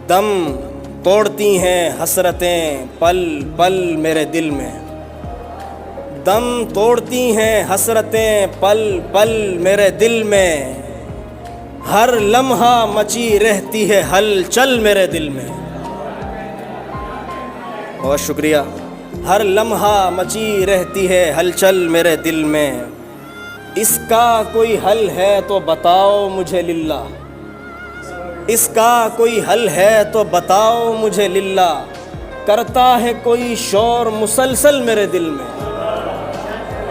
دم توڑتی ہیں حسرتیں پل پل میرے دل میں، دم توڑتی ہیں حسرتیں پل پل میرے دل میں، ہر لمحہ مچی رہتی ہے ہلچل میرے دل میں۔ بہت شکریہ۔ ہر لمحہ مچی رہتی ہے ہلچل میرے دل میں، اس کا کوئی حل ہے تو بتاؤ مجھے للہ، اس کا کوئی حل ہے تو بتاؤ مجھے للہ، کرتا ہے کوئی شور مسلسل میرے دل میں،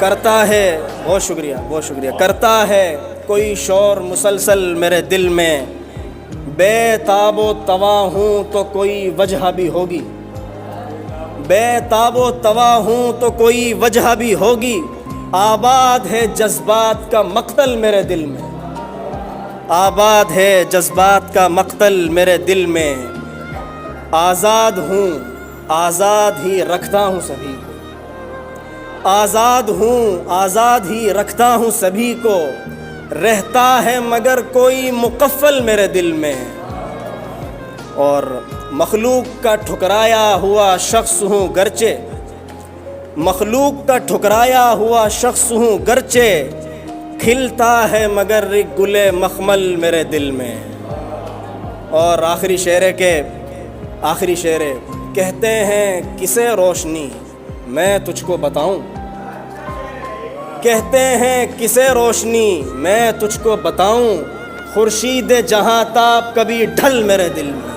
کرتا ہے، بہت شکریہ بہت شکریہ، کرتا ہے کوئی شور مسلسل میرے دل میں، بے تاب و توا ہوں تو کوئی وجہ بھی ہوگی، بے تاب و توا ہوں تو کوئی وجہ بھی ہوگی، آباد ہے جذبات کا مقتل میرے دل میں، آباد ہے جذبات کا مقتل میرے دل میں، آزاد ہوں آزاد ہی رکھتا ہوں سبھی کو، آزاد ہوں آزاد ہی رکھتا ہوں سبھی کو، رہتا ہے مگر کوئی مقفل میرے دل میں، اور مخلوق کا ٹھکرایا ہوا شخص ہوں گرچہ، مخلوق کا ٹھکرایا ہوا شخص ہوں گرچہ، کھلتا ہے مگر ایک گل مخمل میرے دل میں۔ اور آخری شعر کے آخری شعر، کہتے ہیں کسے روشنی میں تجھ کو بتاؤں، کہتے ہیں کسے روشنی میں تجھ کو بتاؤں، خورشید جہاں تاب کبھی ڈھل میرے دل میں۔